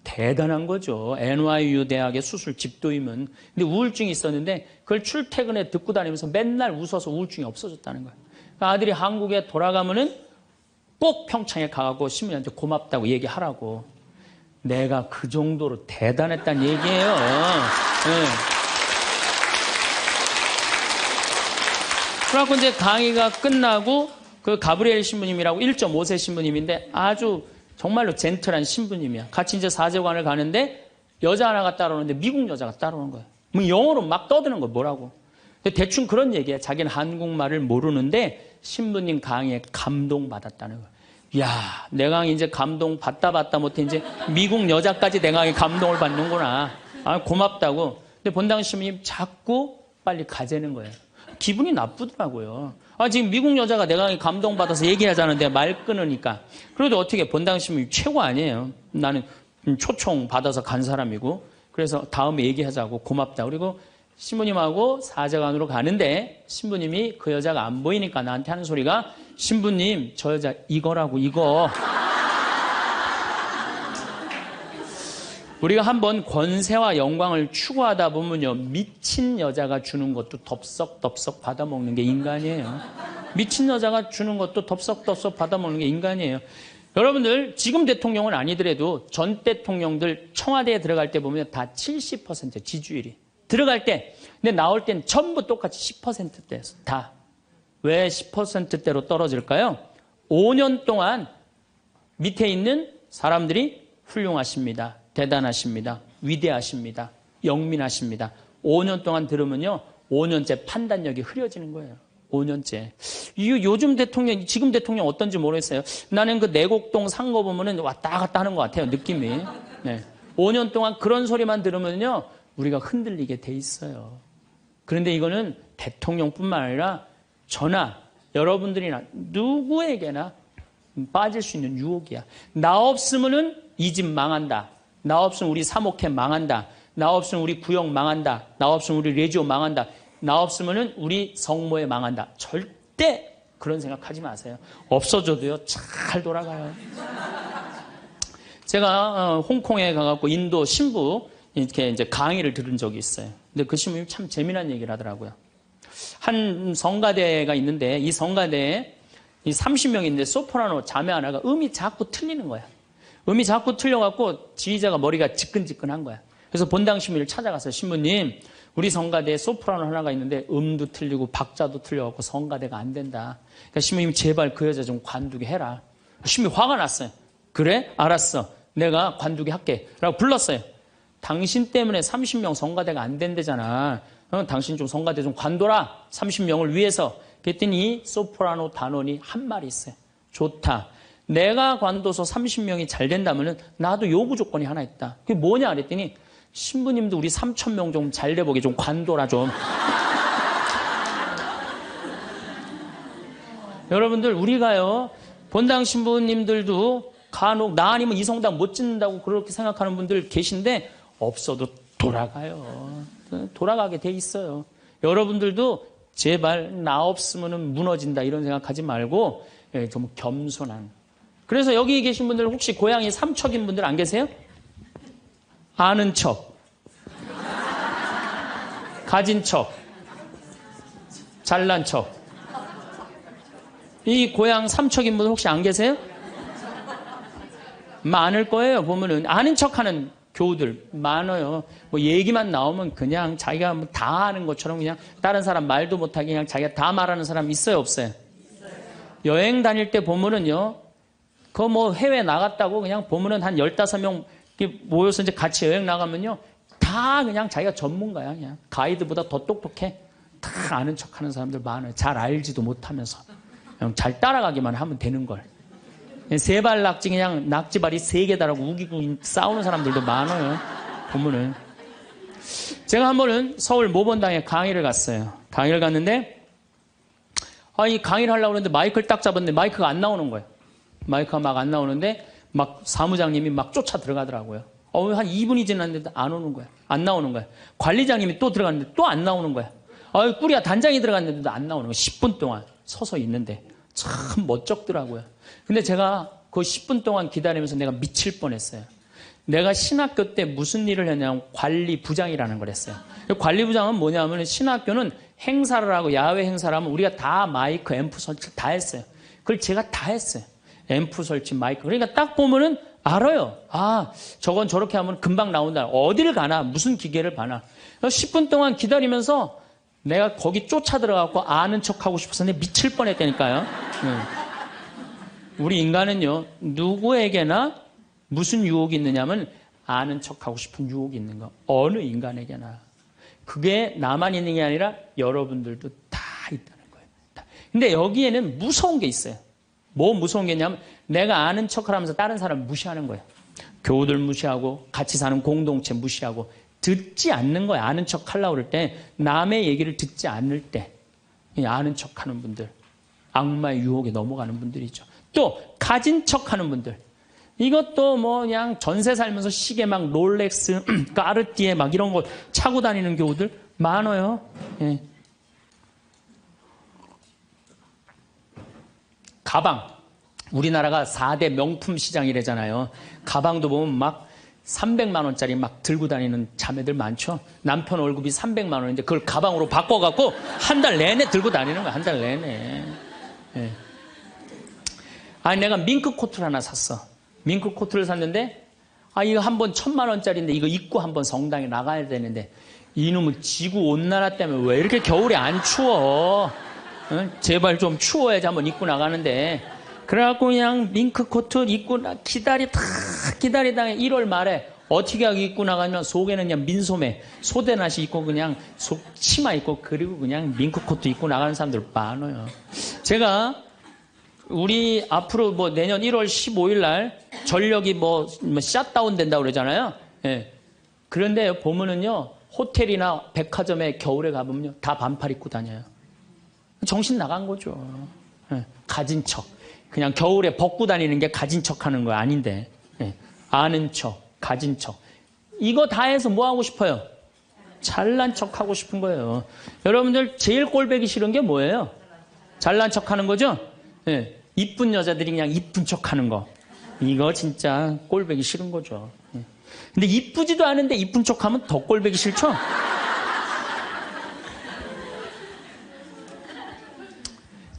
대단한 거죠. NYU 대학의 수술 집도이면. 근데 우울증이 있었는데 그걸 출퇴근에 듣고 다니면서 맨날 웃어서 우울증이 없어졌다는 거예요. 그러니까 아들이 한국에 돌아가면은 꼭 평창에 가고 신부님한테 고맙다고 얘기하라고. 내가 그 정도로 대단했다는 얘기예요. 네. 그래갖고 이제 강의가 끝나고 그 가브리엘 신부님이라고 1.5세 신부님인데 아주 정말로 젠틀한 신부님이야. 같이 이제 사제관을 가는데 여자 하나가 따라오는데 미국 여자가 따라오는 거예요. 영어로 막 떠드는 거예요. 뭐라고. 대충 그런 얘기예요. 자기는 한국말을 모르는데 신부님 강의에 감동받았다는 거예요. 이야, 내 강의 이제 감동 받다 못해 이제 미국 여자까지 내 강의 감동을 받는구나. 고맙다고. 근데 본당 신부님 자꾸 빨리 가재는 거예요. 기분이 나쁘더라고요. 지금 미국 여자가 내 강의 감동받아서 얘기하자는데 말 끊으니까. 그래도 어떻게 본당 신부님 최고 아니에요. 나는 초청 받아서 간 사람이고. 그래서 다음에 얘기하자고 고맙다. 그리고 신부님하고 사제관으로 가는데 신부님이 그 여자가 안 보이니까 나한테 하는 소리가 신부님 저 여자 이거라고 이거. 우리가 한번 권세와 영광을 추구하다 보면요 미친 여자가 주는 것도 덥석덥석 받아먹는 게 인간이에요. 미친 여자가 주는 것도 덥석덥석 받아먹는 게 인간이에요. 여러분들 지금 대통령은 아니더라도 전 대통령들 청와대에 들어갈 때 보면 다 70% 지지율이 들어갈 때. 근데 나올 땐 전부 똑같이 10%대였어. 다. 왜 10%대로 떨어질까요? 5년 동안 밑에 있는 사람들이 훌륭하십니다. 대단하십니다. 위대하십니다. 영민하십니다. 5년 동안 들으면요. 5년째 판단력이 흐려지는 거예요. 5년째. 요즘 대통령, 지금 대통령 어떤지 모르겠어요. 나는 그 내곡동 산 거 보면은 왔다 갔다 하는 것 같아요. 느낌이. 네. 5년 동안 그런 소리만 들으면요. 우리가 흔들리게 돼 있어요. 그런데 이거는 대통령뿐만 아니라 저나 여러분들이나 누구에게나 빠질 수 있는 유혹이야. 나 없으면은 이 집 망한다. 나 없으면 우리 사목회 망한다. 나 없으면 우리 구역 망한다. 나 없으면 우리 레지오 망한다. 나 없으면은 우리 성모회 망한다. 절대 그런 생각하지 마세요. 없어져도요 잘 돌아가요. 제가 홍콩에 가갖고 인도 신부 이렇게 이제 강의를 들은 적이 있어요. 근데 그 신부님이 참 재미난 얘기를 하더라고요. 한 성가대가 있는데 이 성가대에 이 30명인데 소프라노 자매 하나가 음이 자꾸 틀리는 거야. 음이 자꾸 틀려갖고 지휘자가 머리가 지끈지끈한 거야. 그래서 본당 신부를 찾아가서 신부님 우리 성가대에 소프라노 하나가 있는데 음도 틀리고 박자도 틀려갖고 성가대가 안 된다. 그러니까 신부님 제발 그 여자 좀 관두게 해라. 신부님 화가 났어요. 그래? 알았어. 내가 관두게 할게. 라고 불렀어요. 당신 때문에 30명 성가대가 안 된대잖아. 당신 좀 성가대 좀 관둬라. 30명을 위해서. 그랬더니 소프라노 단원이 한 말이 있어요. 좋다. 내가 관둬서 30명이 잘 된다면 나도 요구 조건이 하나 있다. 그게 뭐냐 그랬더니 신부님도 우리 3,000명 좀 잘 돼보게 좀 관둬라 좀. 여러분들 우리가요 본당 신부님들도 간혹 나 아니면 이 성당 못 짓는다고 그렇게 생각하는 분들 계신데 없어도 돌아가요. 돌아가게 돼 있어요. 여러분들도 제발 나 없으면 무너진다 이런 생각하지 말고 좀 겸손한. 그래서 여기 계신 분들 혹시 고향이 삼척인 분들 안 계세요? 아는 척, 가진 척, 잘난 척. 이 고향 삼척인 분들 혹시 안 계세요? 많을 거예요. 보면은 아는 척하는 교우들 많아요. 뭐 얘기만 나오면 그냥 자기가 뭐 다 아는 것처럼 그냥 다른 사람 말도 못하게 그냥 자기가 다 말하는 사람 있어요, 없어요? 여행 다닐 때 보면은요, 그 뭐 해외 나갔다고 그냥 보면은 한 15명 모여서 이제 같이 여행 나가면요, 다 그냥 자기가 전문가야. 그냥 가이드보다 더 똑똑해. 다 아는 척하는 사람들 많아요. 잘 알지도 못하면서 그냥 잘 따라가기만 하면 되는 걸. 세발 낙지 그냥 낙지발이 3개 달하고 우기고 싸우는 사람들도 많아요. 보면은. 제가 한 번은 서울 모본당에 강의를 갔어요. 강의를 갔는데 이 강의를 하려고 했는데 마이크를 딱 잡았는데 마이크가 안 나오는 거예요. 마이크가 막 안 나오는데 막 사무장님이 막 쫓아 들어가더라고요. 한 2분이 지났는데 안 오는 거야. 안 나오는 거야. 관리장님이 또 들어갔는데 또 안 나오는 거야. 꾸리야 단장이 들어갔는데도 안 나오는 거야. 10분 동안 서서 있는데 참 멋쩍더라고요. 근데 제가 그 10분 동안 기다리면서 내가 미칠 뻔했어요. 내가 신학교 때 무슨 일을 했냐면 관리부장이라는 걸 했어요. 관리부장은 뭐냐면 신학교는 행사를 하고 야외 행사를 하면 우리가 다 마이크, 앰프 설치 다 했어요. 그걸 제가 다 했어요. 앰프 설치, 마이크. 그러니까 딱 보면은 알아요. 저건 저렇게 하면 금방 나온다. 어디를 가나, 무슨 기계를 봐나. 10분 동안 기다리면서 내가 거기 쫓아 들어가고 아는 척 하고 싶었는데 미칠 뻔했다니까요. 우리 인간은요, 누구에게나 무슨 유혹이 있느냐면 아는 척 하고 싶은 유혹이 있는 거. 어느 인간에게나. 그게 나만 있는 게 아니라 여러분들도 다 있다는 거예요. 근데 여기에는 무서운 게 있어요. 뭐 무서운 게 있냐면 내가 아는 척을 하면서 다른 사람 무시하는 거예요. 교우들 무시하고 같이 사는 공동체 무시하고 듣지 않는 거예요. 아는 척 하려고 그럴 때 남의 얘기를 듣지 않을 때 아는 척하는 분들, 악마의 유혹에 넘어가는 분들이죠. 또 가진 척하는 분들, 이것도 뭐 그냥 전세 살면서 시계 막 롤렉스, 까르띠에 막 이런 거 차고 다니는 교우들 많아요. 예. 가방. 우리나라가 4대 명품 시장이래잖아요. 가방도 보면 막 300만 원짜리 막 들고 다니는 자매들 많죠. 남편 월급이 300만 원인데 그걸 가방으로 바꿔갖고 한 달 내내 들고 다니는 거야. 한 달 내내. 예. 내가 밍크 코트를 하나 샀어. 밍크 코트를 샀는데 이거 한 번 1,000만 원짜리인데 이거 입고 한번 성당에 나가야 되는데 이놈의 지구 온난화 때문에 왜 이렇게 겨울에 안 추워? 제발 좀 추워야지 한번 입고 나가는데 그래갖고 그냥 밍크 코트 입고 기다리다가 1월 말에 어떻게 하고 입고 나가면 속에는 그냥 민소매, 소대낫이 입고 그냥 치마 입고 그리고 그냥 밍크 코트 입고 나가는 사람들 많아요. 제가 우리 앞으로 뭐 내년 1월 15일 날 전력이 뭐 샷다운 된다고 그러잖아요. 예. 그런데 보면은요, 호텔이나 백화점에 겨울에 가보면요, 다 반팔 입고 다녀요. 정신 나간 거죠. 예, 가진 척. 그냥 겨울에 벗고 다니는 게 가진 척 하는 거 아닌데. 예, 아는 척, 가진 척. 이거 다 해서 뭐 하고 싶어요? 잘난 척 하고 싶은 거예요. 여러분들 제일 꼴보기 싫은 게 뭐예요? 잘난 척 하는 거죠? 예, 이쁜 여자들이 그냥 이쁜 척 하는 거. 이거 진짜 꼴보기 싫은 거죠. 예. 근데 이쁘지도 않은데 이쁜 척 하면 더 꼴보기 싫죠?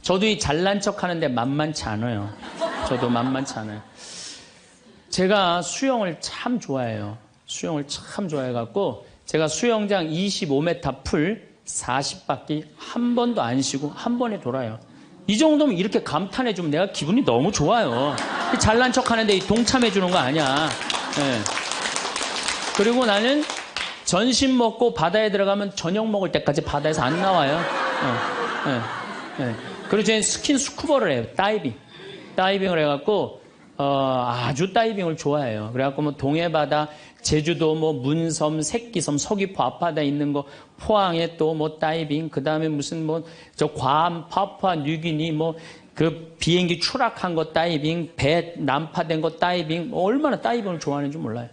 저도 이 잘난 척 하는데 만만치 않아요. 저도 만만치 않아요. 제가 수영을 참 좋아해요. 수영을 참 좋아해갖고 제가 수영장 25m 풀 40바퀴 한 번도 안 쉬고 한 번에 돌아요. 이 정도면 이렇게 감탄해주면 내가 기분이 너무 좋아요. 잘난 척 하는데 동참해주는 거 아니야. 네. 그리고 나는 전심 먹고 바다에 들어가면 저녁 먹을 때까지 바다에서 안 나와요. 그리고 저는 스킨스쿠버를 해요. 다이빙을 해갖고 아주 다이빙을 좋아해요. 그래갖고 뭐 동해바다, 제주도, 뭐 문섬, 새끼섬, 서귀포 앞바다에 있는 거, 포항에 또 뭐 다이빙, 그 다음에 무슨 뭐 저 괌, 파푸아 뉴기니 뭐 그 비행기 추락한 거 다이빙, 배 난파된 거 다이빙, 뭐 얼마나 다이빙을 좋아하는지 몰라요.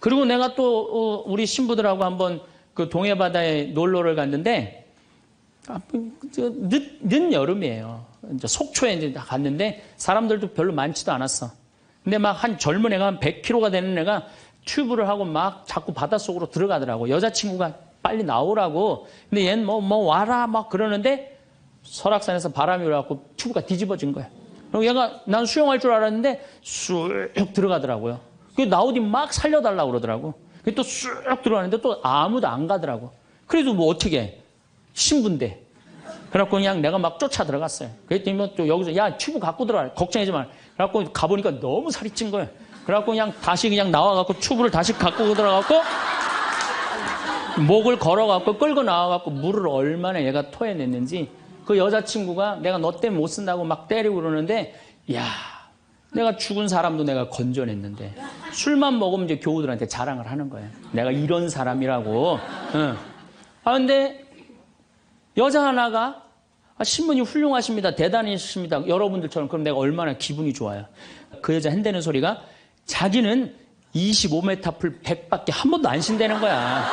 그리고 내가 또 우리 신부들하고 한번 그 동해바다에 놀러를 갔는데 늦 여름이에요. 이제 속초에 이제 갔는데 사람들도 별로 많지도 않았어. 근데 막 한 젊은 애가 한 100kg가 되는 애가 튜브를 하고 막 자꾸 바닷속으로 들어가더라고. 여자친구가 빨리 나오라고. 근데 얘는 뭐 와라 막 그러는데 설악산에서 바람이 불어갖고 튜브가 뒤집어진 거야. 그리고 얘가 난 수영할 줄 알았는데 쑥 들어가더라고요. 그래서 나오디 막 살려달라고 그러더라고. 또 쑥 들어가는데 또 아무도 안 가더라고. 그래도 뭐 어떻게 해. 신부인데. 그래갖고 그냥 내가 막 쫓아 들어갔어요. 그랬더니 뭐 또 여기서 야 튜브 갖고 들어가. 걱정하지 마. 그래갖고 가보니까 너무 살이 찐 거예요. 그래갖고 그냥 다시 그냥 나와갖고 튜브를 다시 갖고 들어가갖고 목을 걸어갖고 끌고 나와갖고 물을 얼마나 얘가 토해냈는지 그 여자친구가 내가 너 때문에 못 쓴다고 막 때리고 그러는데 야 내가 죽은 사람도 내가 건져냈는데 술만 먹으면 이제 교우들한테 자랑을 하는 거예요. 내가 이런 사람이라고. 응. 근데 여자 하나가 신부님 훌륭하십니다. 대단하십니다. 여러분들처럼. 그럼 내가 얼마나 기분이 좋아요. 그 여자 한다는 소리가 자기는 25m 풀 100밖에 한 번도 안 쉰다는 거야.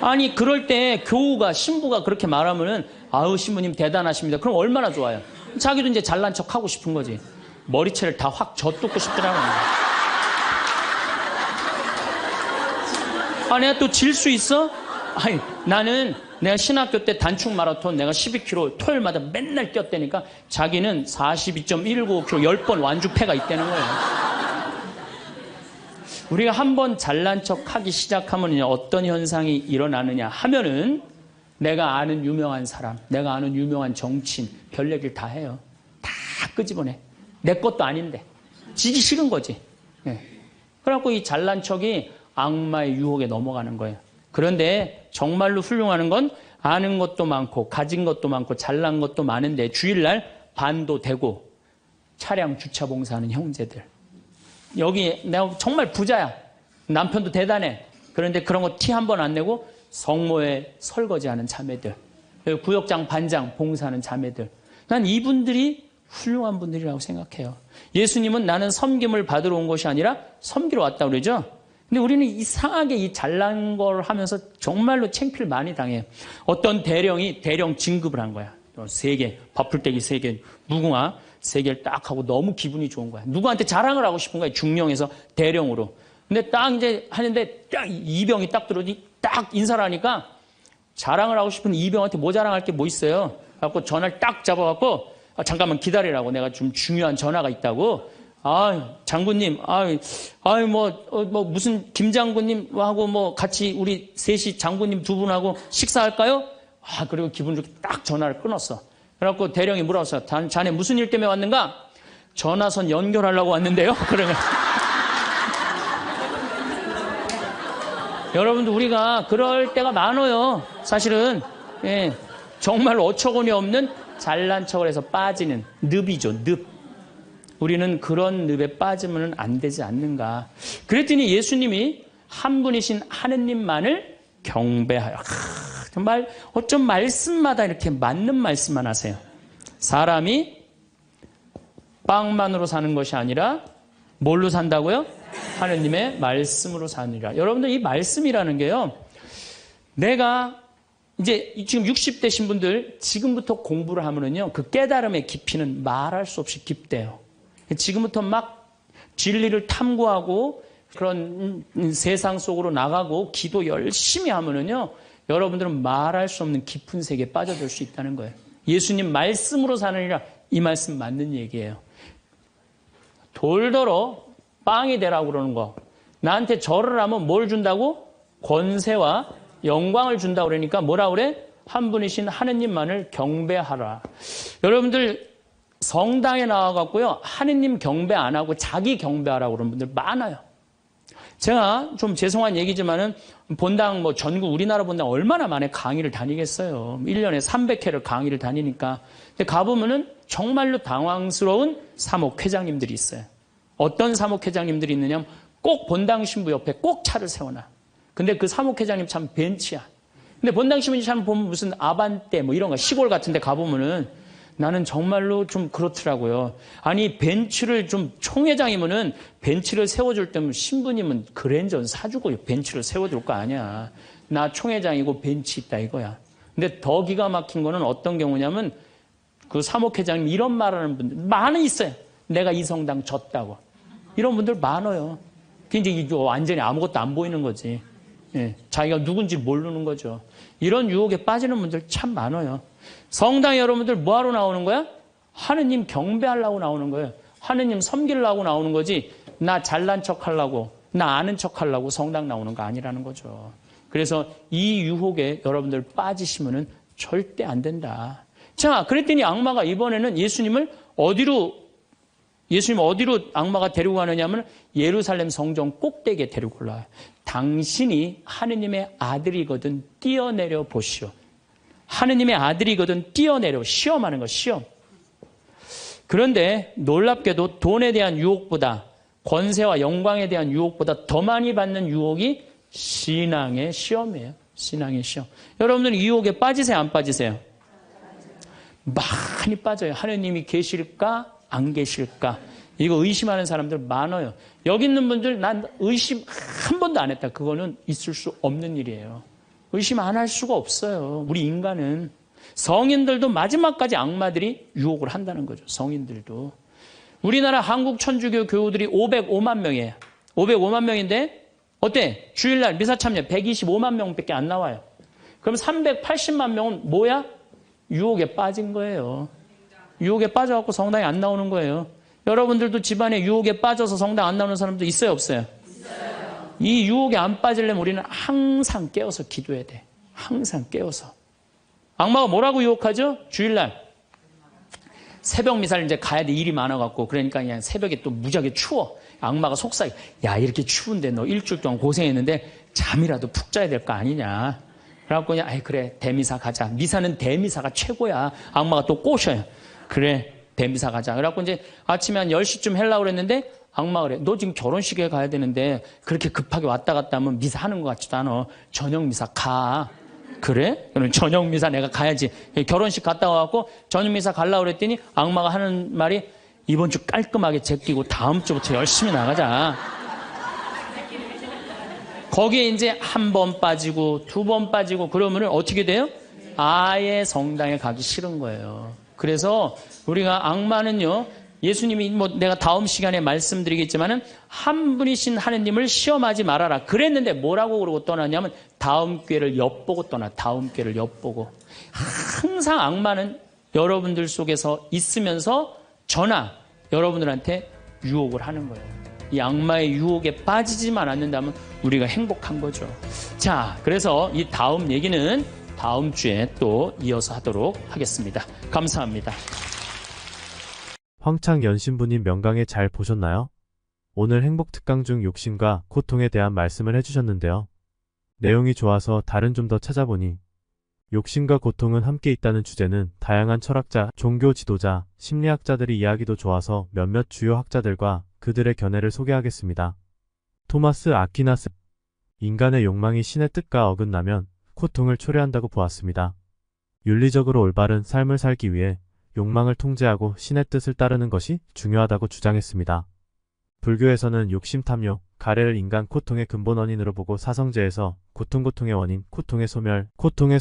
아니 그럴 때 교우가 신부가 그렇게 말하면은 아우 신부님 대단하십니다. 그럼 얼마나 좋아요. 자기도 이제 잘난 척 하고 싶은 거지. 머리채를 다 확 젖뜯고 싶더라고요. 내가 또 질 수 있어? 아니 나는 내가 신학교 때 단축 마라톤 내가 12km 토요일마다 맨날 뛰었다니까 자기는 42.195km 10번 완주패가 있다는 거예요. 우리가 한번 잘난 척 하기 시작하면 어떤 현상이 일어나느냐 하면은 내가 아는 유명한 사람, 내가 아는 유명한 정치인 별 얘기를 다 해요. 다 끄집어내. 내 것도 아닌데. 지기 싫은 거지. 네. 그래갖고 이 잘난 척이 악마의 유혹에 넘어가는 거예요. 그런데 정말로 훌륭한 건 아는 것도 많고 가진 것도 많고 잘난 것도 많은데 주일날 반도 되고 차량 주차 봉사하는 형제들. 여기 내가 정말 부자야. 남편도 대단해. 그런데 그런 거 티 한 번 안 내고 성모에 설거지하는 자매들. 구역장 반장 봉사하는 자매들. 난 이분들이 훌륭한 분들이라고 생각해요. 예수님은 나는 섬김을 받으러 온 것이 아니라 섬기러 왔다고 그러죠. 근데 우리는 이상하게 이 잘난 걸 하면서 정말로 창피를 많이 당해요. 어떤 대령이 대령 진급을 한 거야. 3개, 밥풀떼기 3개, 무궁화 3개를 딱 하고 너무 기분이 좋은 거야. 누구한테 자랑을 하고 싶은 거야. 중령에서 대령으로. 근데 딱 이제 하는데 딱 이병이 딱 들어오니 딱 인사를 하니까 자랑을 하고 싶은 이병한테 뭐 자랑할 게 뭐 있어요. 그래갖고 전화를 딱 잡아갖고 잠깐만 기다리라고 내가 좀 중요한 전화가 있다고. 장군님, 무슨 김 장군님하고 뭐 같이 우리 셋이 장군님 2분하고 식사할까요? 그리고 기분 좋게 딱 전화를 끊었어. 그래갖고 대령이 물어봤어. 자네 무슨 일 때문에 왔는가? 전화선 연결하려고 왔는데요. 그러면 여러분들 우리가 그럴 때가 많아요. 사실은 정말 어처구니 없는 잘난 척을 해서 빠지는 늪이죠. 늪. 우리는 그런 늪에 빠지면 안 되지 않는가. 그랬더니 예수님이 한 분이신 하느님만을 경배하여. 어쩜 말씀마다 이렇게 맞는 말씀만 하세요. 사람이 빵만으로 사는 것이 아니라 뭘로 산다고요? 하느님의 말씀으로 사느니라. 여러분들 이 말씀이라는 게요. 내가 이제 지금 60대신 분들 지금부터 공부를 하면은요. 그 깨달음의 깊이는 말할 수 없이 깊대요. 지금부터 막 진리를 탐구하고 그런 세상 속으로 나가고 기도 열심히 하면은요. 여러분들은 말할 수 없는 깊은 세계에 빠져들 수 있다는 거예요. 예수님 말씀으로 사느니라. 이 말씀 맞는 얘기예요. 돌더러 빵이 되라고 그러는 거. 나한테 절을 하면 뭘 준다고? 권세와 영광을 준다고 그러니까 뭐라 그래? 한 분이신 하느님만을 경배하라. 여러분들 성당에 나와갖고요. 하느님 경배 안 하고 자기 경배하라고 그러는 분들 많아요. 제가 좀 죄송한 얘기지만은 본당 전국 우리나라 본당 얼마나 많이 강의를 다니겠어요. 1년에 300회를 강의를 다니니까. 근데 가보면은 정말로 당황스러운 사목회장님들이 있어요. 어떤 사목회장님들이 있느냐면 꼭 본당 신부 옆에 꼭 차를 세워놔. 근데 그 사목회장님 참 벤치야. 근데 본당 신부 참 보면 무슨 아반떼 이런 거 시골 같은 데 가보면은 나는 정말로 좀 그렇더라고요. 아니 벤츠를 좀 총회장이면은 벤츠를 세워줄 때면 신부님은 그랜저는 사주고 벤츠를 세워줄 거 아니야. 나 총회장이고 벤츠 있다 이거야. 근데 더 기가 막힌 거는 어떤 경우냐면 그 사목회장님 이런 말하는 분들 많이 있어요. 내가 이 성당 졌다고. 이런 분들 많아요. 이제 완전히 아무것도 안 보이는 거지. 예, 자기가 누군지 모르는 거죠. 이런 유혹에 빠지는 분들 참 많아요. 성당 여러분들 뭐하러 나오는 거야? 하느님 경배하려고 나오는 거예요. 하느님 섬기려고 나오는 거지 나 잘난 척하려고 나 아는 척하려고 성당 나오는 거 아니라는 거죠. 그래서 이 유혹에 여러분들 빠지시면은 절대 안 된다. 자, 그랬더니 악마가 이번에는 예수님 어디로 악마가 데리고 가느냐면 예루살렘 성전 꼭대기에 데리고 올라와요. 당신이 하느님의 아들이거든 뛰어내려 보시오. 하느님의 아들이거든 뛰어내려. 시험하는 거, 시험. 그런데 놀랍게도 돈에 대한 유혹보다 권세와 영광에 대한 유혹보다 더 많이 받는 유혹이 신앙의 시험이에요. 신앙의 시험. 여러분들은 이 유혹에 빠지세요, 안 빠지세요? 많이 빠져요. 하느님이 계실까? 안 계실까? 이거 의심하는 사람들 많아요. 여기 있는 분들 난 의심 한 번도 안 했다. 그거는 있을 수 없는 일이에요. 의심 안 할 수가 없어요. 우리 인간은. 성인들도 마지막까지 악마들이 유혹을 한다는 거죠. 성인들도. 우리나라 한국 천주교 교우들이 505만 명이에요. 505만 명인데 어때? 주일날 미사 참여 125만 명밖에 안 나와요. 그럼 380만 명은 뭐야? 유혹에 빠진 거예요. 유혹에 빠져갖고 성당에 안 나오는 거예요. 여러분들도 집안에 유혹에 빠져서 성당 안 나오는 사람도 있어요, 없어요? 있어요. 이 유혹에 안 빠지려면 우리는 항상 깨어서 기도해야 돼. 항상 깨어서. 악마가 뭐라고 유혹하죠? 주일날. 새벽 미사를 이제 가야 돼. 일이 많아갖고. 그러니까 그냥 새벽에 또 무지하게 추워. 악마가 속삭여. 야, 이렇게 추운데 너 일주일 동안 고생했는데 잠이라도 푹 자야 될 거 아니냐. 그래갖고 그냥, 그래, 대미사 가자. 미사는 대미사가 최고야. 악마가 또 꼬셔요. 그래, 대미사 가자. 그래갖고 이제 아침에 한 10시쯤 하려고 그랬는데 악마가 그래. 너 지금 결혼식에 가야 되는데 그렇게 급하게 왔다 갔다 하면 미사 하는 것 같지도 않아. 저녁 미사 가. 그래? 그럼 저녁 미사 내가 가야지. 결혼식 갔다 와갖고 저녁 미사 가려고 그랬더니 악마가 하는 말이 이번 주 깔끔하게 제끼고 다음 주부터 열심히 나가자. 거기에 이제 한 번 빠지고 두 번 빠지고 그러면은 어떻게 돼요? 아예 성당에 가기 싫은 거예요. 그래서 우리가 악마는요, 예수님이 내가 다음 시간에 말씀드리겠지만은 한 분이신 하느님을 시험하지 말아라. 그랬는데 뭐라고 그러고 떠나냐면 다음 기회를 엿보고 떠나. 다음 기회를 엿보고. 항상 악마는 여러분들 속에서 있으면서 여러분들한테 유혹을 하는 거예요. 이 악마의 유혹에 빠지지만 않는다면 우리가 행복한 거죠. 자, 그래서 이 다음 얘기는 다음 주에 또 이어서 하도록 하겠습니다. 감사합니다.
황창연 신부님 명강의 잘 보셨나요? 오늘 행복특강 중 욕심과 고통에 대한 말씀을 해주셨는데요. 내용이 좋아서 다른 좀 더 찾아보니 욕심과 고통은 함께 있다는 주제는 다양한 철학자, 종교 지도자, 심리학자들의 이야기도 좋아서 몇몇 주요 학자들과 그들의 견해를 소개하겠습니다. 토마스 아퀴나스. 인간의 욕망이 신의 뜻과 어긋나면 고통을 초래한다고 보았습니다. 윤리적으로 올바른 삶을 살기 위해 욕망을 통제하고 신의 뜻을 따르는 것이 중요하다고 주장했습니다. 불교에서는 욕심 탐욕, 가래를 인간 고통의 근본 원인으로 보고 사성제에서 고통의 원인, 고통의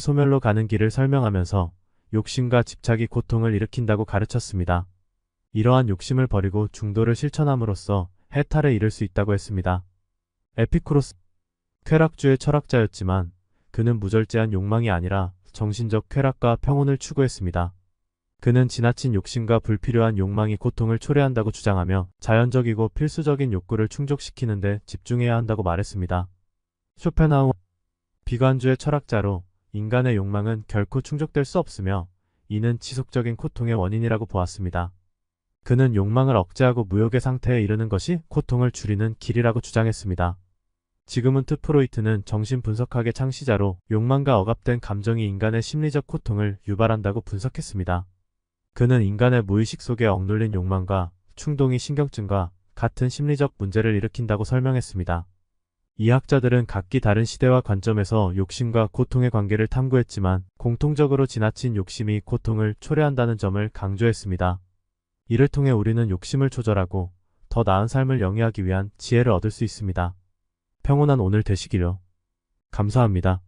소멸로 가는 길을 설명하면서 욕심과 집착이 고통을 일으킨다고 가르쳤습니다. 이러한 욕심을 버리고 중도를 실천함으로써 해탈에 이를 수 있다고 했습니다. 에피쿠로스, 쾌락주의 철학자였지만 그는 무절제한 욕망이 아니라 정신적 쾌락과 평온을 추구했습니다. 그는 지나친 욕심과 불필요한 욕망이 고통을 초래한다고 주장하며 자연적이고 필수적인 욕구를 충족시키는 데 집중해야 한다고 말했습니다. 쇼펜하우어, 비관주의 철학자로 인간의 욕망은 결코 충족될 수 없으며 이는 지속적인 고통의 원인이라고 보았습니다. 그는 욕망을 억제하고 무욕의 상태에 이르는 것이 고통을 줄이는 길이라고 주장했습니다. 지그문트 프로이트는 정신분석학의 창시자로 욕망과 억압된 감정이 인간의 심리적 고통을 유발한다고 분석했습니다. 그는 인간의 무의식 속에 억눌린 욕망과 충동이 신경증과 같은 심리적 문제를 일으킨다고 설명했습니다. 이 학자들은 각기 다른 시대와 관점에서 욕심과 고통의 관계를 탐구했지만 공통적으로 지나친 욕심이 고통을 초래한다는 점을 강조했습니다. 이를 통해 우리는 욕심을 조절하고 더 나은 삶을 영위하기 위한 지혜를 얻을 수 있습니다. 평온한 오늘 되시기를. 감사합니다.